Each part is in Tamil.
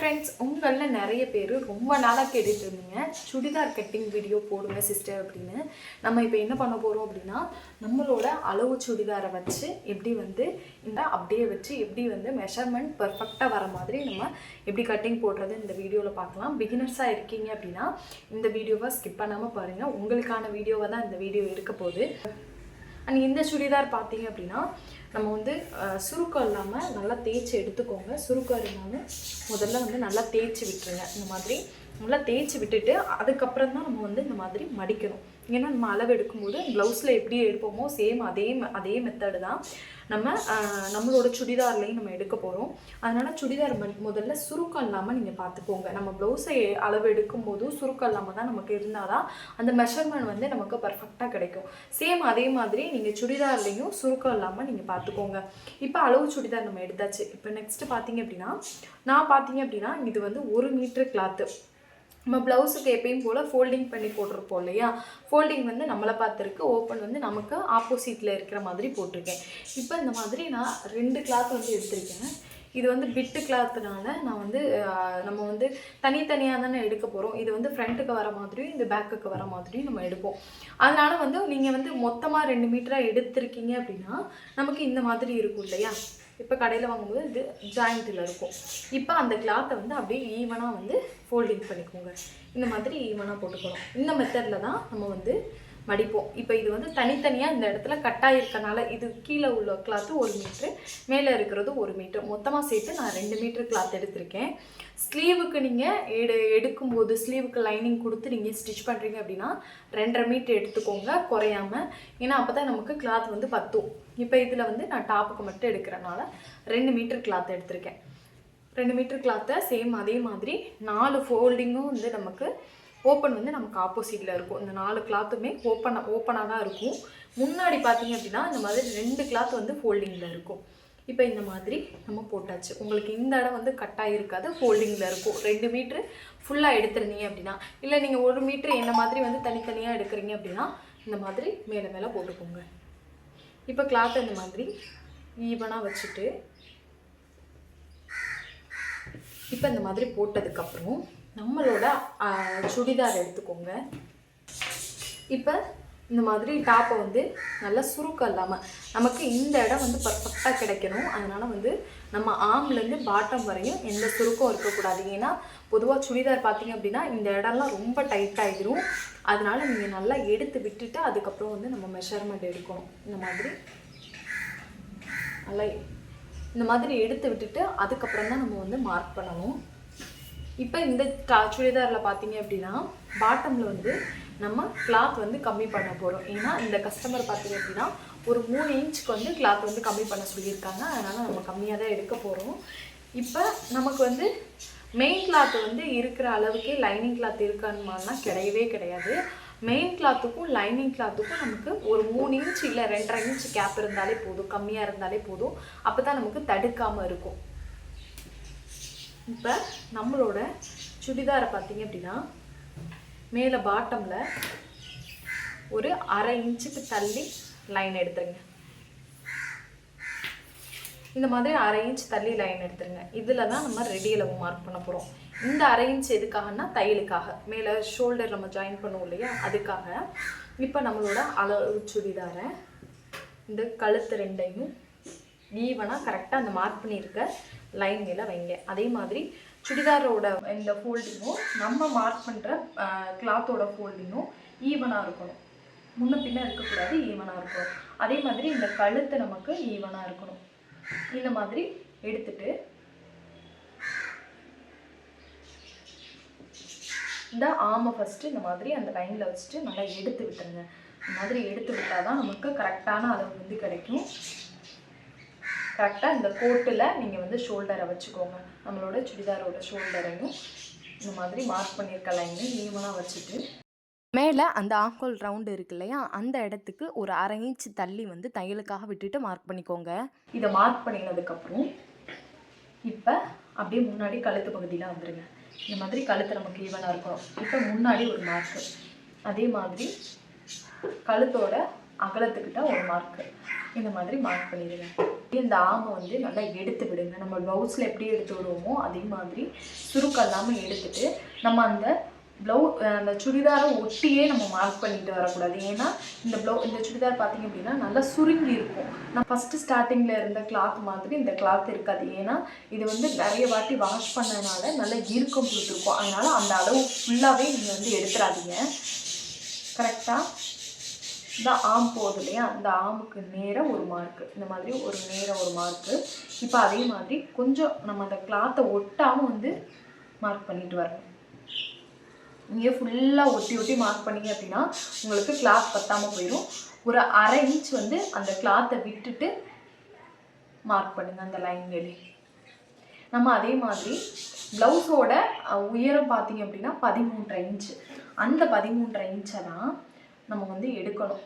ஃப்ரெண்ட்ஸ், உங்களில் நிறைய பேர் ரொம்ப நாளாக கேட்டுட்டு இருந்தீங்க சுடிதார் கட்டிங் வீடியோ போடுங்க சிஸ்டர் அப்படின்னு. நம்ம இப்போ என்ன பண்ண போகிறோம் அப்படின்னா, நம்மளோட அளவு சுடிதாரை வச்சு எப்படி வந்து அப்படியே வச்சு எப்படி வந்து மெஷர்மெண்ட் பர்ஃபெக்டாக வர மாதிரி நம்ம எப்படி கட்டிங் போடுறது இந்த வீடியோவில் பார்க்கலாம். பிகினர்ஸாக இருக்கீங்க அப்படின்னா இந்த வீடியோவை ஸ்கிப் பண்ணாமல் பாருங்கள். உங்களுக்கான வீடியோவை தான் இந்த வீடியோ இருக்க போகுது. அண்ட் இந்த சுடிதார் பார்த்தீங்க அப்படின்னா நம்ம வந்து சுருக்கம் இல்லாமல் நல்லா தேய்ச்சி எடுத்துக்கோங்க. சுருக்கம் இல்லாமல் முதல்ல வந்து நல்லா தேய்ச்சி விட்டுருங்க. இந்த மாதிரி நல்லா தேய்ச்சி விட்டுட்டு அதுக்கப்புறம் தான் நம்ம வந்து இந்த மாதிரி மடிக்கணும். ஏன்னா நம்ம அளவு எடுக்கும்போது ப்ளவுஸில் எப்படி எடுப்போமோ சேம் அதே மெத்தடு தான் நம்மளோட சுடிதார்லேயும் நம்ம எடுக்க போகிறோம். அதனால் சுடிதார் முதல்ல சுருக்கம் இல்லாமல் நீங்கள் பார்த்துக்கோங்க. நம்ம ப்ளவுஸை அளவு எடுக்கும்போதும் சுருக்கம் இல்லாமல் தான் நமக்கு இருந்தால் தான் அந்த மெஷர்மெண்ட் வந்து நமக்கு பர்ஃபெக்டாக கிடைக்கும். சேம் அதே மாதிரி நீங்கள் சுடிதார்லேயும் சுருக்கம் இல்லாமல் நீங்கள் பார்த்துக்கோங்க. இப்போ அளவு சுடிதார் நம்ம எடுத்தாச்சு. இப்போ நெக்ஸ்ட்டு பார்த்தீங்க அப்படின்னா இது வந்து 1 மீட்டர் கிளாத்து. நம்ம ப்ளவுஸுக்கு எப்பயும் போல் ஃபோல்டிங் பண்ணி போட்டிருப்போம் இல்லையா, ஃபோல்டிங் வந்து நம்மளை பார்த்துருக்கு, ஓப்பன் வந்து நமக்கு ஆப்போசிட்டில் இருக்கிற மாதிரி போட்டிருக்கேன். இப்போ இந்த மாதிரி நான் 2 கிளாத் வந்து எடுத்திருக்கேன். இது வந்து பிட்டு கிளாத்துனால நான் வந்து நம்ம வந்து தனித்தனியாக தானே எடுக்க போகிறோம். இது வந்து ஃப்ரண்ட்டுக்கு வர மாதிரியும் இந்த பேக்குக்கு வர மாதிரியும் நம்ம எடுப்போம். அதனால் வந்து நீங்கள் வந்து மொத்தமாக 2 மீட்டராக எடுத்திருக்கீங்க அப்படின்னா நமக்கு இந்த மாதிரி இருக்கும் இல்லையா. இப்போ கடையில் வாங்கும்போது இது ஜாயிண்ட்டில் இருக்கும். இப்போ அந்த கிளாத்தை வந்து அப்படியே ஈவனாக வந்து ஃபோல்டிங் பண்ணிக்கோங்க. இந்த மாதிரி ஈவனாக போட்டுக்கணும். இந்த மெத்தடில் தான் நம்ம வந்து மடிப்போம். இப்போ இது வந்து தனித்தனியாக இந்த இடத்துல கட்டாக இருக்கனால இது கீழே உள்ள கிளாத்து 1 மீட்ரு, மேலே இருக்கிறது 1 மீட்டர், மொத்தமாக சேர்த்து நான் 2 மீட்டர் கிளாத் எடுத்திருக்கேன். ஸ்லீவுக்கு நீங்கள் எடுக்கும்போது ஸ்லீவுக்கு லைனிங் கொடுத்து நீங்கள் ஸ்டிச் பண்ணுறீங்க அப்படின்னா 2.5 மீட்டர் எடுத்துக்கோங்க குறையாமல். ஏன்னா அப்போ தான் நமக்கு கிளாத் வந்து பத்தும். இப்போ இதில் வந்து நான் டாப்புக்கு மட்டும் எடுக்கிறனால 2 மீட்டர் கிளாத் எடுத்திருக்கேன். 2 மீட்டர் கிளாத்தை சேம் அதே மாதிரி 4 ஃபோல்டிங்கும் வந்து நமக்கு ஓப்பன் வந்து நமக்கு ஆப்போசிட்டில் இருக்கும். இந்த 4 கிளாத்துமே ஓப்பனாக தான் இருக்கும். முன்னாடி பார்த்தீங்க அப்படின்னா இந்த மாதிரி 2 கிளாத் வந்து ஃபோல்டிங்கில் இருக்கும். இப்போ இந்த மாதிரி நம்ம போட்டாச்சு. உங்களுக்கு இந்த இடம் வந்து கட்டாக இருக்காது, ஃபோல்டிங்கில் இருக்கும். 2 மீட்ரு ஃபுல்லாக எடுத்துருந்தீங்க அப்படின்னா, இல்லை நீங்கள் 1 மீட்ரு என்ன மாதிரி வந்து தனித்தனியாக எடுக்கிறீங்க அப்படின்னா இந்த மாதிரி மேலே போட்டுக்கோங்க. இப்போ கிளாத்தை இந்த மாதிரி ஈவனாக வச்சுட்டு இப்போ இந்த மாதிரி போட்டதுக்கப்புறம் நம்மளோட சுடிதார் எடுத்துக்கோங்க. இப்போ இந்த மாதிரி டாப்பை வந்து நல்லா சுருக்கம் இல்லாமல் நமக்கு இந்த இடம் வந்து பர்ஃபெக்டாக கிடைக்கணும். அதனால் வந்து நம்ம ஆம்லேருந்து பாட்டம் வரையும் எந்த சுருக்கம் இருக்கக்கூடாது. ஏன்னா பொதுவாக சுடிதார் பார்த்தீங்க அப்படின்னா இந்த இடம்லாம் ரொம்ப டைட்டாகிடும். அதனால் நீங்கள் நல்லா எடுத்து விட்டுட்டு அதுக்கப்புறம் வந்து நம்ம மெஷர்மெண்ட் எடுக்கணும். இந்த மாதிரி எடுத்து விட்டுட்டு அதுக்கப்புறம் தான் நம்ம வந்து மார்க் பண்ணணும். இப்போ இந்த சுடிதாரில் பார்த்தீங்க அப்படின்னா பாட்டமில் வந்து நம்ம கிளாத் வந்து கம்மி பண்ண போகிறோம். ஏன்னா இந்த கஸ்டமர் பார்த்தீங்க அப்படின்னா ஒரு 3 இன்ச்சுக்கு வந்து கிளாத் வந்து கம்மி பண்ண சொல்லியிருக்காங்க. அதனால் நம்ம கம்மியாக தான் எடுக்க போகிறோம். இப்போ நமக்கு வந்து மெயின் கிளாத் வந்து இருக்கிற அளவுக்கே லைனிங் கிளாத் இருக்கானுமானா கிடையவே கிடையாது. மெயின் கிளாத்துக்கும் லைனிங் கிளாத்துக்கும் நமக்கு ஒரு 3 இன்ச் இல்லை 2.5 இன்ச் கேப் இருந்தாலே போதும், கம்மியாக இருந்தாலே போதும். அப்போ தான் நமக்கு தடுக்காமல் இருக்கும். இப்போ நம்மளோட சுடிதாரை பார்த்தீங்க அப்படின்னா மேலே பாட்டமில் ஒரு 1/2 இன்ச்சுக்கு தள்ளி லைன் எடுத்துருங்க. இந்த மாதிரி 1/2 இன்ச் தள்ளி லைன் எடுத்துருங்க. இதில் தான் நம்ம ரெடி அளவு மார்க் பண்ண போகிறோம். இந்த 1/2 இன்ச் எதுக்காகனா தையலுக்காக, மேலே ஷோல்டர் நம்ம ஜாயின் பண்ணுவோம் இல்லையா, அதுக்காக. இப்போ நம்மளோட அளவு சுடிதாரை இந்த கழுத்து 2ஐயும் ஈவனாக கரெக்டாக அந்த மார்க் பண்ணியிருக்க லைன் மேலே வைங்க. அதே மாதிரி சுடிதாரோட இந்த ஃபோல்டிங்கும் நம்ம மார்க் பண்ணுற கிளாத்தோட ஃபோல்டிங்கும் ஈவனாக இருக்கணும். முன்ன பின்ன இருக்கக்கூடாது, ஈவனாக இருக்கணும். அதே மாதிரி இந்த கழுத்து நமக்கு ஈவனாக இருக்கணும். இந்த மாதிரி எடுத்துட்டு இந்த ஆமை ஃபஸ்ட்டு இந்த மாதிரி அந்த லைனில் வச்சுட்டு நல்லா எடுத்து விட்டுருங்க. இந்த மாதிரி எடுத்து விட்டால் தான் நமக்கு கரெக்டான அளவு வந்து கிடைக்கும். கரெக்டாக இந்த கோட்டில் நீங்கள் வந்து ஷோல்டரை வச்சுக்கோங்க. நம்மளோட சுடிதாரோட ஷோல்டரையும் இந்த மாதிரி மார்க் பண்ணியிருக்க லைனை ஈவனாக வச்சுட்டு மேலே அந்த ஆங்கோல் ரவுண்டு இருக்கு இல்லையா, அந்த இடத்துக்கு ஒரு 1/2 இன்ச் தள்ளி வந்து தையலுக்காக விட்டுட்டு மார்க் பண்ணிக்கோங்க. இதை மார்க் பண்ணினதுக்கப்புறம் இப்போ அப்படியே முன்னாடி கழுத்து பகுதியில் வந்துடுங்க. இந்த மாதிரி கழுத்து நமக்கு ஈவனாக இருக்கணும். இப்போ முன்னாடி ஒரு மார்க்கு, அதே மாதிரி கழுத்தோட அகலத்துக்கிட்ட ஒரு மார்க்கு, இந்த மாதிரி மார்க் பண்ணிடுங்க. இந்த ஆமை வந்து நல்லா எடுத்து விடுங்க. நம்ம ப்ளவுஸில் எப்படி எடுத்து விடுவோமோ அதே மாதிரி சுருக்கம் இல்லாமல் எடுத்துட்டு நம்ம அந்த சுடிதாரை ஒட்டியே நம்ம மார்க் பண்ணிட்டு வரக்கூடாது. ஏன்னா இந்த சுடிதார் பார்த்தீங்க அப்படின்னா நல்லா சுருங்கி இருக்கும். நான் ஃபஸ்ட்டு ஸ்டார்டிங்கில் இருந்த கிளாத் மாதிரி இந்த கிளாத் இருக்காது. ஏன்னா இது வந்து நிறைய வாட்டி வாஷ் பண்ணனால நல்லா இறுக்கம் கொடுத்துருக்கும். அதனால் அந்த அளவு ஃபுல்லாகவே நீங்கள் வந்து எடுத்துடாதீங்க. கரெக்டாக இந்த ஆம் போகுது இல்லையா, அந்த ஆமுக்கு நேராக ஒரு மார்க்கு, இந்த மாதிரி ஒரு நேராக ஒரு மார்க்கு. இப்போ அதே மாதிரி கொஞ்சம் நம்ம அந்த கிளாத்தை ஒட்டாமல் வந்து மார்க் பண்ணிட்டு வரணும். நீங்கள் ஃபுல்லாக ஒட்டி மார்க் பண்ணிங்க அப்படின்னா உங்களுக்கு கிளாத் பத்தாமல் போயிடும். ஒரு 1/2 இன்ச் வந்து அந்த கிளாத்தை விட்டுட்டு மார்க் பண்ணுங்கள் அந்த லைன்லேயே. நம்ம அதே மாதிரி ப்ளவுஸோட உயரம் பார்த்தீங்க அப்படின்னா 13.5 இன்ச்சு. அந்த 13.5 இன்ச்சை தான் நம்ம வந்து எடுக்கணும்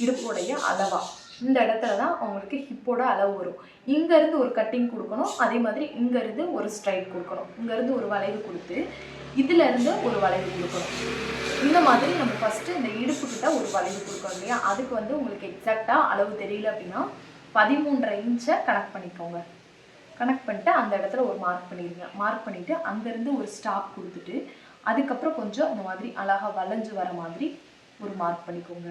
இடுப்போடைய அளவாக. இந்த இடத்துல தான் அவங்களுக்கு ஹிப்போட அளவு வரும். இங்கேருந்து ஒரு கட்டிங் கொடுக்கணும், அதே மாதிரி இங்கேருந்து ஒரு ஸ்ட்ரைட் கொடுக்கணும், இங்கேருந்து ஒரு வளைவு கொடுத்து இதிலேருந்து ஒரு வளைவு கொடுக்கணும். இந்த மாதிரி நம்ம ஃபஸ்ட்டு இந்த இடுப்புக்கிட்ட ஒரு வளைவு கொடுக்கணும் இல்லையா, அதுக்கு வந்து உங்களுக்கு எக்ஸாக்டாக அளவு தெரியல அப்படின்னா 13.5 இன்ச்சை கனெக்ட் பண்ணிக்கோங்க. கனெக்ட் பண்ணிட்டு அந்த இடத்துல ஒரு மார்க் பண்ணிடுங்க. மார்க் பண்ணிவிட்டு அங்கேருந்து ஒரு ஸ்டாப் கொடுத்துட்டு அதுக்கப்புறம் கொஞ்சம் இந்த மாதிரி அழகாக வளைஞ்சு வர மாதிரி ஒரு மார்க் பண்ணிக்கோங்க.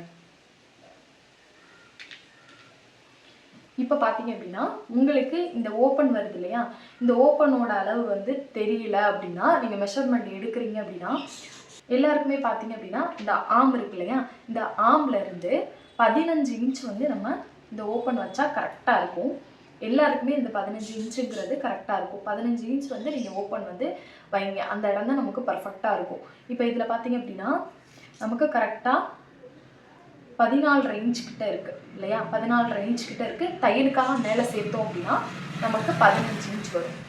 இப்போ பார்த்தீங்க அப்படின்னா உங்களுக்கு இந்த ஓப்பன் வருது இல்லையா, இந்த ஓப்பனோட அளவு வந்து தெரியல அப்படின்னா நீங்கள் மெஷர்மெண்ட் எடுக்கிறீங்க அப்படின்னா எல்லாருக்குமே பார்த்தீங்க அப்படின்னா இந்த ஆம் இருக்கு இல்லையா, இந்த ஆம்ல இருந்து 15 இன்ச் வந்து நம்ம இந்த ஓப்பன் வச்சா கரெக்டாக இருக்கும். எல்லாருக்குமே இந்த 15 இன்ச்சுங்கிறது கரெக்டாக இருக்கும். 15 இன்ச் வந்து நீங்கள் ஓப்பன் வந்து வைங்க, அந்த இடம் தான் நமக்கு பர்ஃபெக்டாக இருக்கும். இப்போ இதில் பார்த்தீங்க அப்படின்னா நமக்கு கரெக்டாக 14.5 இன்ச் கிட்ட இருக்குது இல்லையா, 14.5 இன்ச் கிட்ட இருக்குது. தையலுக்காக மேலே சேர்த்தோம் அப்படின்னா நமக்கு 15 இன்ச் வரும்.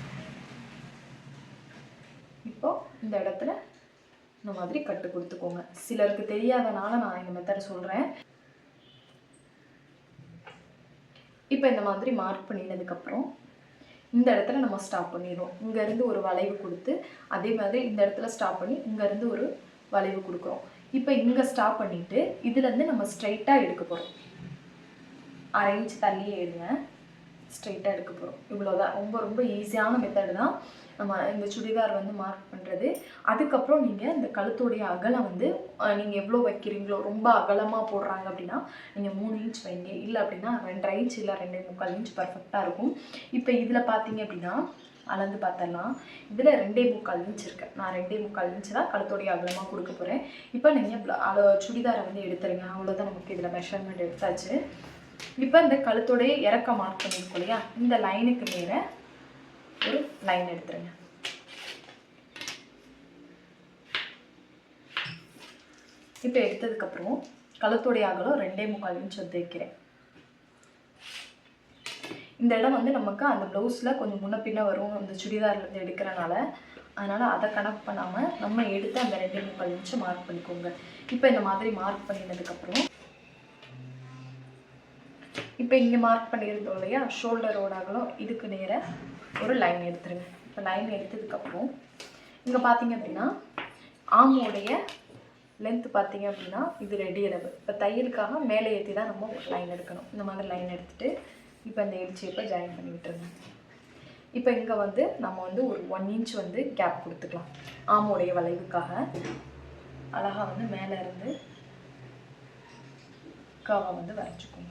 இப்போ இந்த இடத்துல இந்த மாதிரி கட்டு கொடுத்துக்கோங்க. சிலருக்கு தெரியாதனால நான் இந்த மெத்தட் சொல்கிறேன். இப்போ இந்த மாதிரி மார்க் பண்ணினதுக்கப்புறம் இந்த இடத்துல நம்ம ஸ்டாப் பண்ணிடுவோம். இங்கேருந்து ஒரு வளைவு கொடுத்து அதே மாதிரி இந்த இடத்துல ஸ்டாப் பண்ணி இங்கேருந்து ஒரு வளைவு கொடுக்குறோம். இப்போ இங்கே ஸ்டாப் பண்ணிவிட்டு இதுலேருந்து நம்ம ஸ்ட்ரைட்டாக எடுக்க போகிறோம். 1/2 இன்ச் தள்ளியே எடுங்க, ஸ்ட்ரைட்டாக எடுக்க போகிறோம். இவ்வளோதான். ரொம்ப ரொம்ப ஈஸியான மெத்தடு தான் நம்ம இந்த சுடிதார் வந்து மார்க் பண்ணுறது. அதுக்கப்புறம் நீங்கள் இந்த கழுத்துடைய அகலம் வந்து நீங்கள் எவ்வளோ வைக்கிறீங்களோ, ரொம்ப அகலமாக போடுறாங்க அப்படின்னா நீங்கள் 3 இன்ச் வைங்க, இல்லை அப்படின்னா 2.5 இன்ச் இல்லை 2.25 இன்ச் பர்ஃபெக்டாக இருக்கும். இப்போ இதில் பார்த்தீங்க அப்படின்னா அளந்து பார்த்தலாம், இதில் 2.25 இன்ச் இருக்குது. நான் 2.25 இன்ச் தான் கழுத்துடைய அகலமாக கொடுக்க போகிறேன். இப்போ நீங்கள் சுடிதாரை வந்து எடுத்துருங்க. அவ்வளோதான், நமக்கு இதில் மெஷர்மெண்ட் எடுத்தாச்சு. இப்போ இந்த கழுத்துடைய இறக்க மார்க் பண்ணியிருக்கோம் இல்லையா, இந்த லைனுக்கு மேலே ஒரு லைன் எடுத்துருங்க. இப்போ எடுத்ததுக்கப்புறம் கழுத்துடைய அகலம் 2.25 இன்ச் வந்து வைக்கிறேன். இந்த இடம் வந்து நமக்கு அந்த ப்ளவுஸில் கொஞ்சம் முன்ன பின்ன வரும் அந்த சுடிதார்லேருந்து எடுக்கிறனால, அதனால் அதை கனெக்ட் பண்ணாமல் நம்ம எடுத்து அந்த 2.25 இன்ச்சு மார்க் பண்ணிக்கோங்க. இப்போ இந்த மாதிரி மார்க் பண்ணினதுக்கப்புறம் இப்போ இங்கே மார்க் பண்ணியிருந்தோம் இல்லையா, ஷோல்டரோட அகலம், இதுக்கு நேராக ஒரு லைன் எடுத்துருங்க. இப்போ லைன் எடுத்ததுக்கப்புறம் இங்கே பார்த்தீங்க அப்படின்னா ஆமோடைய லென்த் பார்த்தீங்க அப்படின்னா இது ரெடி அளவு. இப்போ தையலுக்காக மேலே ஏற்றி தான் நம்ம லைன் எடுக்கணும். இந்த மாதிரி லைன் எடுத்துகிட்டு இப்போ இந்த எட்ஜ் இப்போ ஜாயின் பண்ணி விட்டுருங்க. இப்போ இங்கே வந்து நம்ம வந்து ஒரு 1 இன்ச் வந்து கேப் கொடுத்துக்கலாம். ஆமோடைய வளைவுக்காக அழகாக வந்து மேலே இருந்து கர்வை வந்து வரைச்சிக்கோங்க.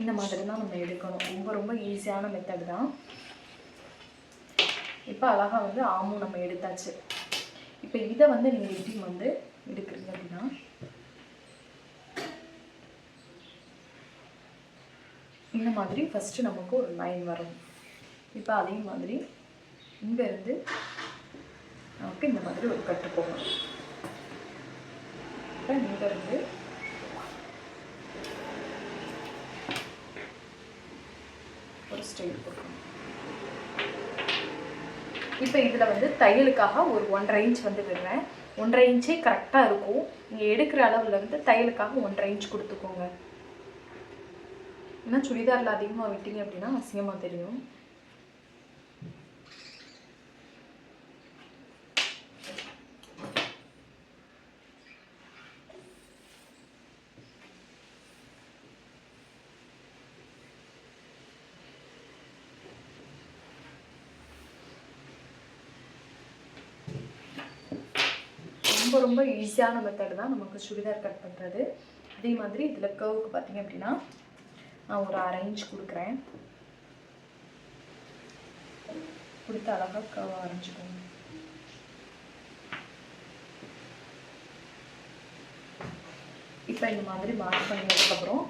இந்த மாதிரி தான் நம்ம எடுக்கணும். ரொம்ப ரொம்ப ஈஸியான மெத்தட் தான். இப்போ அழகாக வந்து ஆமும் நம்ம எடுத்தாச்சு. இப்போ இதை வந்து நீங்கள் எப்படி வந்து எடுக்கிறீங்க அப்படின்னா இந்த மாதிரி ஃபஸ்ட்டு நமக்கு ஒரு லைன் வரும். இப்போ அதே மாதிரி இங்கேருந்து நமக்கு இந்த மாதிரி ஒரு கட்டு போகணும். இப்போ இங்கேருந்து ஒரு ஸ்ட்ரெயிட் போடணும். இப்போ இதில் வந்து தையலுக்காக ஒரு 1.5 இன்ச் வந்து விடுறேன். 1.5 இன்ச்சே கரெக்டாக இருக்கும். நீங்கள் எடுக்கிற அளவில் வந்து தையலுக்காக 1.5 இன்ச் கொடுத்துக்கோங்க. ஏன்னா சுடிதாரில் அதிகமாக விட்டீங்க அப்படின்னா அசிங்கமாக தெரியும். ரொம்ப ரொம்ப ஈஸியான மெத்தட் தான் நமக்கு சுடிதார் கட் பண்ணுறது. அதே மாதிரி இதில் கர்வுக்கு பார்த்தீங்க அப்படின்னா நான் ஒரு 1/2 இன்ச் கொடுக்குறேன். கொடுத்து அழகாக கர்வ் வரைஞ்சிக்கோங்க. இப்போ இந்த மாதிரி மார்க் பண்ணினதுக்கப்புறம்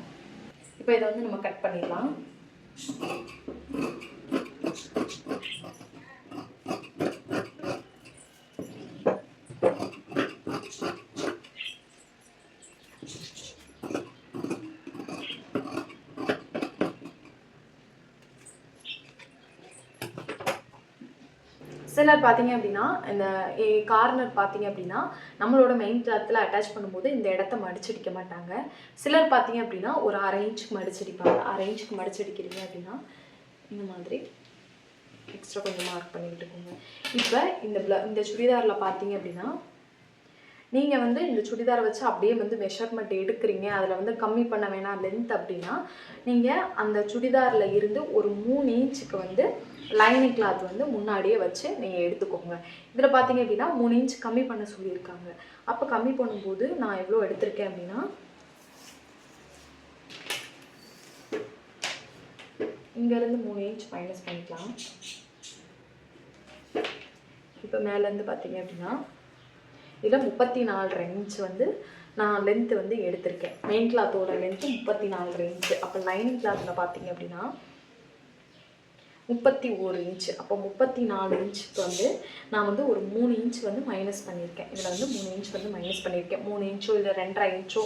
இப்போ இதை வந்து நம்ம கட் பண்ணிடலாம். சிலர் பார்த்தீங்க அப்படின்னா இந்த கார்னர் பார்த்தீங்க அப்படின்னா நம்மளோட மெயின் கிளாத்தில் அட்டாச் பண்ணும்போது இந்த இடத்த மடிச்சடிக்க மாட்டாங்க. சிலர் பார்த்தீங்க அப்படின்னா ஒரு 1/2 இன்ச்சுக்கு மடிச்சடிப்பாங்க. 1/2 இன்ச்சுக்கு மடிச்சடிக்கிறீங்க அப்படின்னா இந்த மாதிரி எக்ஸ்ட்ரா கொஞ்சம் மார்க் பண்ணிக்கிட்டு போங்க. இப்போ இந்த சுடிதாரில் பார்த்தீங்க அப்படின்னா நீங்கள் வந்து இந்த சுடிதாரை வச்சு அப்படியே வந்து மெஷர்மெண்ட் எடுக்கிறீங்க, அதில் வந்து கம்மி பண்ண வேணாம் லென்த் அப்படின்னா நீங்கள் அந்த சுடிதாரில் இருந்து ஒரு 3 இன்ச்சுக்கு வந்து லைனிங் கிளாத் வந்து முன்னாடியே வச்சு நீங்கள் எடுத்துக்கோங்க. இதில் பார்த்தீங்க அப்படின்னா 3 இன்ச் கம்மி பண்ண சொல்லியிருக்காங்க. அப்போ கம்மி பண்ணும்போது நான் எவ்வளோ எடுத்திருக்கேன் அப்படின்னா இங்கேருந்து 3 இன்ச் மைனஸ் பண்ணிக்கலாம். இப்போ மேலேருந்து பார்த்தீங்க அப்படின்னா இதில் 34 இன்ச் வந்து நான் லென்த்து வந்து எடுத்திருக்கேன். மெயின் கிளாத்தோட லென்த்து 34 இன்ச்சு. அப்போ லைனிங் கிளாத்தில் பார்த்தீங்க அப்படின்னா 31 இன்ச்சு. அப்போ 34 இன்ச்சுக்கு வந்து நான் வந்து ஒரு 3 இன்ச் வந்து மைனஸ் பண்ணியிருக்கேன். இதில் வந்து 3 இன்ச் வந்து மைனஸ் பண்ணியிருக்கேன். 3 இன்ச்சோ இல்லை 2.5 இன்ச்சோ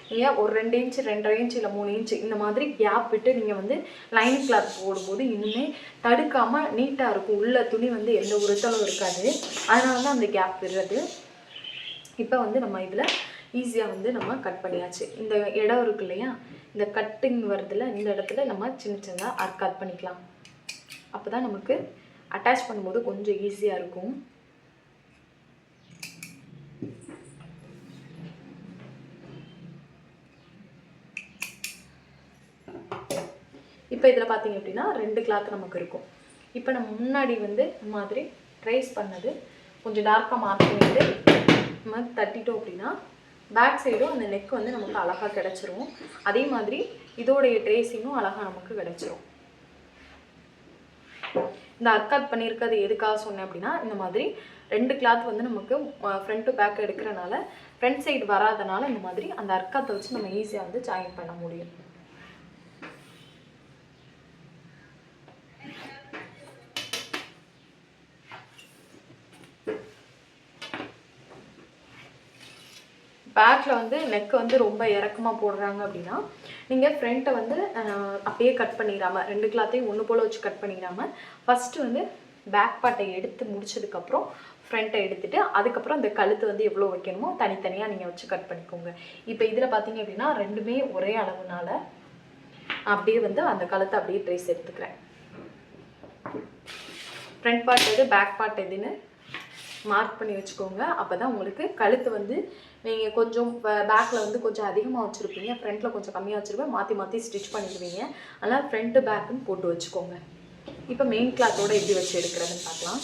இல்லையா ஒரு 2 இன்ச்சு 2.5 இன்ச் இல்லை 3 இன்ச்சு இந்த மாதிரி கேப் விட்டு நீங்கள் வந்து லைனிங் கிளாத் போடும்போது இன்னுமே தடுக்காமல் நீட்டாக இருக்கும். உள்ள துணி வந்து எந்த உறுத்தலும் இருக்காது. அதனால தான் அந்த கேப் விடுறது. இப்போ வந்து நம்ம இதில் ஈஸியாக வந்து நம்ம கட் பண்ணியாச்சு. இந்த இடம் இருக்கு இல்லையா, இந்த கட்டிங் வருதுல, இந்த இடத்துல நம்ம சின்ன சின்னதாக கட் பண்ணிக்கலாம். அப்போ தான் நமக்கு அட்டாச் பண்ணும்போது கொஞ்சம் ஈஸியாக இருக்கும். இப்போ இதில் பார்த்தீங்க அப்படின்னா 2 கிளாத் நமக்கு இருக்கும். இப்போ நம்ம முன்னாடி வந்து இந்த மாதிரி ட்ரேஸ் பண்ணது கொஞ்சம் டார்க்காக மார்க் பண்ணிட்டு நம்ம தட்டிட்டோம் அப்படின்னா பேக் சைடும் அந்த நெக் வந்து நமக்கு அழகாக கிடச்சிரும். அதே மாதிரி இதோடைய ட்ரேஸிங்கும் அழகாக நமக்கு கிடச்சிரும். இந்த அர்க்காத் பண்ணியிருக்கிறது எதுக்காக சொன்னேன் அப்படின்னா இந்த மாதிரி 2 கிளாத் வந்து நமக்கு ஃப்ரண்ட் டு பேக் எடுக்கிறனால ஃப்ரண்ட் சைடு வராதனால இந்த மாதிரி அந்த அர்க்காத்தை வச்சு நம்ம ஈஸியாக வந்து ஜாயின் பண்ண முடியும். பேக்கில் வந்து நெக் வந்து ரொம்ப இறக்கமாக போடுறாங்க அப்படின்னா நீங்கள் ஃப்ரண்ட்டை வந்து அப்படியே கட் பண்ணிடாமல் 2 கிளாத்தையும் ஒன்று போல் வச்சு கட் பண்ணிடாமல் ஃபஸ்ட்டு வந்து பேக் பார்ட்டை எடுத்து முடிச்சதுக்கப்புறம் ஃப்ரண்ட்டை எடுத்துகிட்டு அதுக்கப்புறம் அந்த கழுத்து வந்து எவ்வளோ வைக்கணுமோ தனித்தனியாக நீங்கள் வச்சு கட் பண்ணிக்கோங்க. இப்போ இதில் பார்த்தீங்க அப்படின்னா ரெண்டுமே ஒரே அளவுனால அப்படியே வந்து அந்த கழுத்தை அப்படியே ட்ரேஸ் எடுத்துக்கிறேன். ஃப்ரண்ட் பார்ட் எது பேக் பார்ட் எதுன்னு மார்க் பண்ணி வச்சுக்கோங்க. அப்போ தான் உங்களுக்கு கழுத்து வந்து நீங்கள் கொஞ்சம் பேக்கில் வந்து கொஞ்சம் அதிகமாக வச்சுருப்பீங்க, ஃப்ரண்ட்டில் கொஞ்சம் கம்மியாக வச்சுருப்பேன், மாற்றி மாற்றி ஸ்டிச் பண்ணிடுவீங்க. அதனால் ஃப்ரண்ட்டு பேக்குன்னு போட்டு வச்சுக்கோங்க. இப்போ மெயின் கிளாத்தோட எப்படி வச்சு எடுக்கிறதுன்னு பார்க்கலாம்.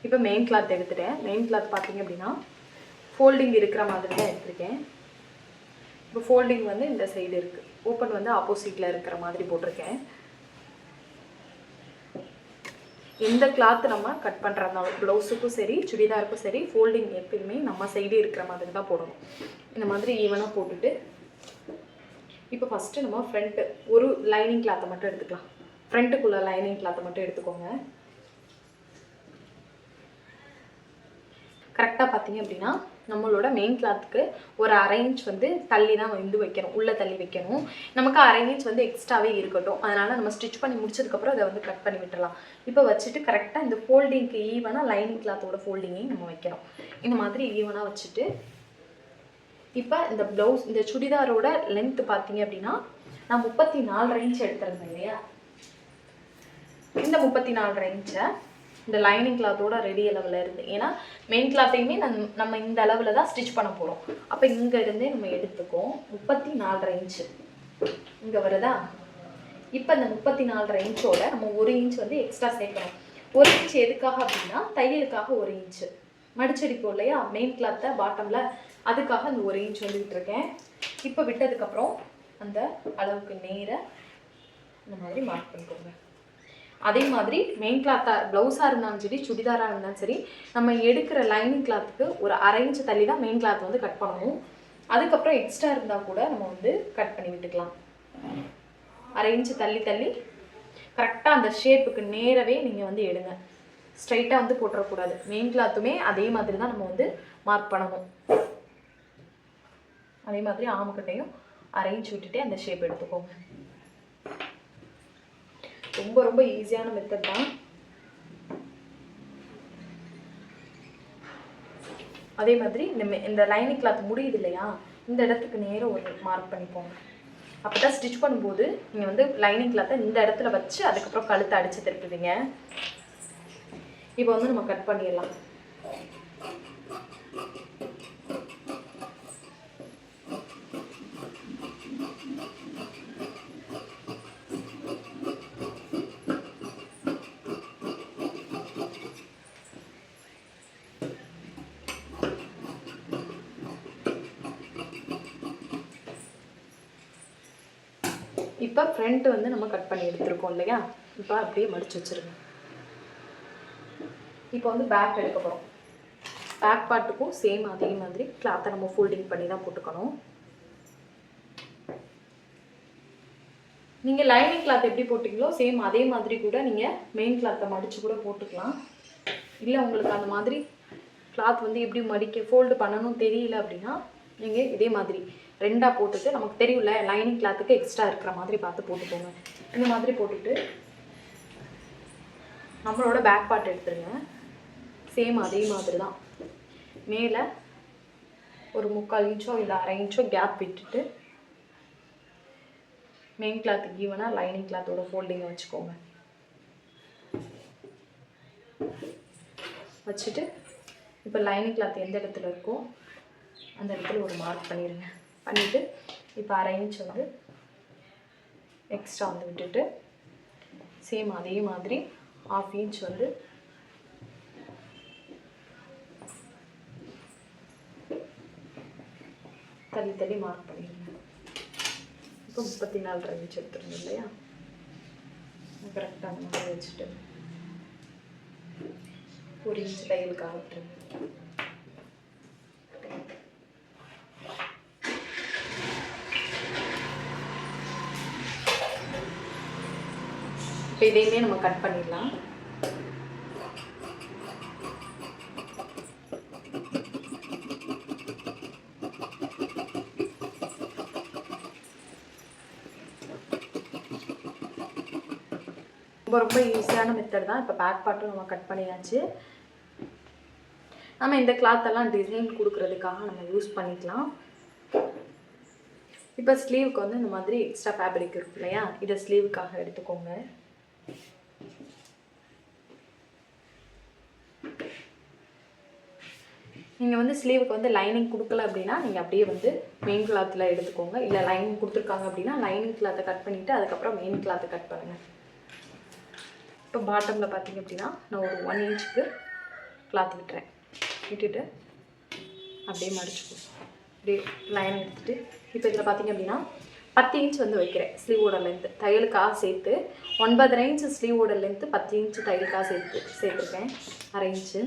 இப்போ மெயின் கிளாத் எடுத்துட்டேன். மெயின் கிளாத் பார்த்தீங்க அப்படின்னா ஃபோல்டிங் இருக்கிற மாதிரி தான் எடுத்திருக்கேன். இப்போ ஃபோல்டிங் வந்து இந்த சைடு இருக்குது, ஓப்பன் வந்து ஆப்போசிட்டில் இருக்கிற மாதிரி போட்டிருக்கேன். எந்த கிளாத் நம்ம கட் பண்ணுறதுனாலும் ப்ளவுஸுக்கும் சரி சுடிதாருக்கும் சரி ஃபோல்டிங் எப்பயுமே நம்ம சைடு இருக்கிற மாதிரி தான் போடணும். இந்த மாதிரி ஈவனாக போட்டுட்டு இப்போ ஃபஸ்ட்டு நம்ம ஃப்ரண்ட்டு ஒரு லைனிங் கிளாத்தை மட்டும் எடுத்துக்கலாம். ஃப்ரண்ட்டுக்குள்ளே லைனிங் கிளாத்தை மட்டும் எடுத்துக்கோங்க. கரெக்டாக பார்த்தீங்க அப்படின்னா நம்மளோட மெயின் கிளாத்துக்கு ஒரு 1/2 இன்ச் வந்து தள்ளி தான் வந்து வைக்கணும், உள்ளே தள்ளி வைக்கணும். நமக்கு 1/2 இன்ச் வந்து எக்ஸ்ட்ராவே இருக்கட்டும். அதனால் நம்ம ஸ்டிச் பண்ணி முடிச்சதுக்கப்புறம் அதை வந்து கட் பண்ணி விட்டுடலாம். இப்போ வச்சுட்டு கரெக்டாக இந்த ஃபோல்டிங்க்கு ஈவனாக லைனிங் கிளாத்தோட ஃபோல்டிங்கையும் நம்ம வைக்கணும். இந்த மாதிரி ஈவனாக வச்சுட்டு இப்போ இந்த ப்ளவுஸ் இந்த சுடிதாரோட லென்த்து பார்த்தீங்க அப்படின்னா நான் 34 இன்ச் எடுத்துருந்தேன் இல்லையா, இந்த 34 இன்ச்சை இந்த லைனிங் கிளாத்தோட ரெடி அளவில் இருந்து, ஏன்னா மெயின் கிளாத்தையுமே நம்ம இந்த அளவில் தான் ஸ்டிச் பண்ண போகிறோம். அப்போ இங்கே இருந்தே நம்ம எடுத்துக்கோம். 34 இன்ச்சு இங்கே வருதா. இப்போ இந்த 34 இன்ச்சோட நம்ம 1 இன்ச் வந்து எக்ஸ்ட்ரா சேர்க்கணும். 1 இன்ச் எதுக்காக அப்படின்னா தையலுக்காக 1 இன்ச்சு மடிச்சடிப்போம் இல்லையா மெயின் கிளாத்தை பாட்டமில், அதுக்காக அந்த 1 இன்ச் வந்து விட்டுருக்கேன். இப்போ விட்டதுக்கப்புறம் அந்த அளவுக்கு நேராக இந்த மாதிரி மார்க் பண்ணிக்கோங்க. அதே மாதிரி மெயின் கிளாத்தாக ப்ளவுஸாக இருந்தாலும் சரி சுடிதாராக இருந்தாலும் சரி நம்ம எடுக்கிற லைனிங் கிளாத்துக்கு ஒரு 1/2 இன்ச் தள்ளி தான் மெயின் கிளாத் வந்து கட் பண்ணணும். அதுக்கப்புறம் எக்ஸ்ட்ரா இருந்தால் கூட நம்ம வந்து கட் பண்ணி விட்டுக்கலாம். 1/2 இன்ச் தள்ளி தள்ளி கரெக்டாக அந்த ஷேப்புக்கு நேரவே நீங்கள் வந்து எடுங்க. ஸ்ட்ரைட்டாக வந்து போட்டுறக்கூடாது. மெயின் கிளாத்துமே அதே மாதிரி தான் நம்ம வந்து மார்க் பண்ணணும். அதே மாதிரி ஆமுக்கட்டையும் 1/2 இன்ச் விட்டுட்டு அந்த ஷேப் எடுத்துக்கோங்க. ரொம்ப ரொம்ப ஈஸியான மெத்தட் தான். அதே மாதிரி இந்த லைனிங் கிளாத் முடியுது இல்லையா, இந்த இடத்துக்கு நேரம் ஒரு மார்க் பண்ணிப்போங்க. அப்போ தான் ஸ்டிச் பண்ணும்போது நீங்கள் வந்து லைனிங் கிளாத்தை இந்த இடத்துல வச்சு அதுக்கப்புறம் கழுத்தை அடித்து திருப்புவீங்க. இப்போ வந்து நம்ம கட் பண்ணிடலாம். இப்போ ஃப்ரண்ட் வந்து நம்ம கட் பண்ணி எடுத்துருக்கோம் இல்லையா, இப்போ அப்படியே மடிச்சு வச்சுருங்க. இப்போ வந்து பேக் எடுக்க போகிறோம். பேக் பார்ட்டுக்கும் சேம் அதே மாதிரி கிளாத்தை நம்ம ஃபோல்டிங் பண்ணி தான் போட்டுக்கணும். நீங்கள் லைனிங் கிளாத் எப்படி போட்டிங்களோ சேம் அதே மாதிரி கூட நீங்கள் மெயின் கிளாத்தை மடித்து கூட போட்டுக்கலாம். இல்லை உங்களுக்கு அந்த மாதிரி கிளாத் வந்து எப்படி மடிக்க ஃபோல்டு பண்ணணும் தெரியல அப்படின்னா நீங்கள் இதே மாதிரி 2ஆக போட்டுட்டு, நமக்கு தெரியும்ல லைனிங் கிளாத்துக்கு எக்ஸ்ட்ரா இருக்கிற மாதிரி பார்த்து போட்டுக்கோங்க. இந்த மாதிரி போட்டுட்டு நம்மளோட பேக் பார்ட் எடுத்துருங்க. சேம் அதே மாதிரி தான் மேலே ஒரு 3/4 இன்ச்சோ இல்லை 1/2 இன்ச்சோ கேப் விட்டுட்டு மெயின் கிளாத்துக்கு ஈவனாக லைனிங் கிளாத்தோட ஃபோல்டிங்கை வச்சுக்கோங்க. வச்சுட்டு இப்போ லைனிங் கிளாத் எந்த இடத்துல இருக்கோ அந்த இடத்துல ஒரு மார்க் பண்ணிடுங்க. பண்ணிவிட்டு இப்போ 1/2 இன்ச் வந்து எக்ஸ்ட்ரா வந்து விட்டுட்டு சேம் அதே மாதிரி 1/2 இன்ச் வந்து தள்ளி தள்ளி மார்க் பண்ணிடுங்க. இப்போ 34.5 இன்ச் எடுத்துருங்க இல்லையா, கரெக்டாக அந்த மாதிரி வச்சுட்டு 1 இன்ச் தையலுக்காக விட்டுருங்க. இப்போ இதையுமே நம்ம கட் பண்ணிடலாம். ரொம்ப ரொம்ப ஈஸியான மெத்தட் தான். இப்போ பேக் பார்ட்டும் நம்ம கட் பண்ணியாச்சு. நம்ம இந்த கிளாத்தெல்லாம் டிசைன் கொடுக்குறதுக்காக நம்ம யூஸ் பண்ணிக்கலாம். இப்போ ஸ்லீவுக்கு வந்து இந்த மாதிரி எக்ஸ்ட்ரா ஃபேப்ரிக் இருக்கு இல்லையா, இதை ஸ்லீவுக்காக எடுத்துக்கோங்க. நீங்கள் வந்து ஸ்லீவுக்கு வந்து லைனிங் கொடுக்கல அப்படின்னா நீங்கள் அப்படியே வந்து மெயின் கிளாத்தில் எடுத்துக்கோங்க. இல்லை லைனிங் கொடுத்துருக்காங்க அப்படின்னா லைனிங் கிளாத்தை கட் பண்ணிவிட்டு அதுக்கப்புறம் மெயின் கிளாத்தை கட் பண்ணுங்கள். இப்போ பாட்டமில் பார்த்தீங்க அப்படின்னா நான் ஒரு 1 இன்ச்சுக்கு கிளாத் விட்டுறேன். விட்டுட்டு அப்படியே மடிச்சுக்கோ. அப்படியே லைன் எடுத்துகிட்டு இப்போ இதில் பார்த்தீங்க அப்படின்னா 10 இன்ச் வந்து வைக்கிறேன். ஸ்லீவோட லென்த்து தையலுக்காக சேர்த்து 9.5 இன்ச்சு ஸ்லீவோட லென்த்து 10 இன்ச்சு தையலுக்காக சேர்த்துருக்கேன் 1/2 இன்ச்சு.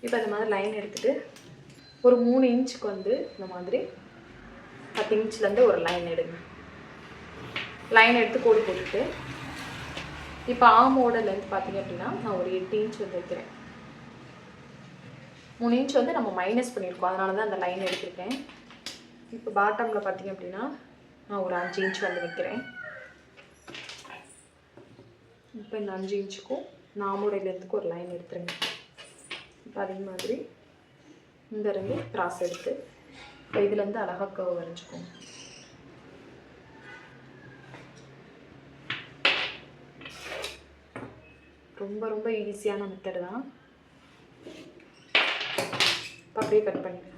இப்போ இந்த மாதிரி லைன் எடுத்துகிட்டு ஒரு 3 இன்ச்சுக்கு வந்து இந்த மாதிரி 10 இன்ச்லேருந்து ஒரு லைன் எடுங்க. லைன் எடுத்து கோடு போட்டுட்டு இப்போ ஆமோட லென்த் பார்த்தீங்க அப்படின்னா நான் ஒரு 8 இன்ச் வந்து வைக்கிறேன். 3 இன்ச் வந்து நம்ம மைனஸ் பண்ணியிருக்கோம், அதனால தான் அந்த லைன் எடுத்துருக்கேன். இப்போ பாட்டமில் பார்த்தீங்க அப்படின்னா நான் ஒரு 5 இன்ச் வந்து வைக்கிறேன். இப்போ இந்த 5 இன்ச்சுக்கும் நாமோட லென்த்துக்கும் ஒரு லைன் எடுத்துருங்க. இப்போ அதே மாதிரி இந்த இருந்து கிராஸ் எடுத்து இப்போ இதுலேருந்து அழகாக கர்வ் வரைஞ்சிக்கோங்க. ரொம்ப ரொம்ப ஈஸியான மெத்தட் தான். இப்போ அப்படியே கட் பண்ணிக்கலாம்.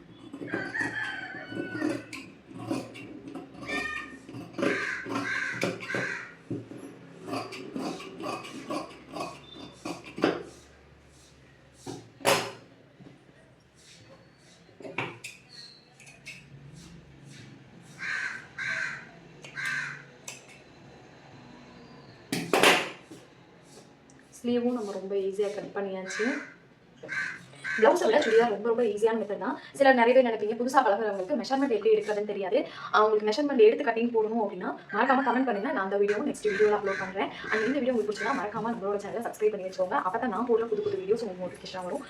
ஸ்லீவும் நம்ம ரொம்ப ஈஸியாக கட் பண்ணியாச்சு. ப்ளவுஸை விட சுடிதார் ரொம்ப ரொம்ப ஈஸியான மெத்தட் தான். சிலர் நிறைய பேர் நினைப்பீங்க புதுசாக பழகுறவங்களுக்கு மெஷர்மெண்ட் எப்படி எடுக்கிறதுன்னு தெரியாது. அவங்களுக்கு மெஷர்மெண்ட் எடுத்து கட்டிங் போடணும் அப்படின்னா மறக்காம கமெண்ட் பண்ணுங்க. நான் அந்த வீடியோ நெக்ஸ்ட் வீடியோவில் அப்லோட் பண்ணுறேன். அண்ட் இந்த வீடியோ உங்களுக்கு பிடிச்சா மறக்காம நம்மளோட சேனலை சப்ஸ்கிரைப் பண்ணி வச்சுக்கோங்க. அப்போ தான் நான் போடுற புது புது வீடியோஸ் உங்களுக்கு நோட்டிஃபிகேஷன் வரும்.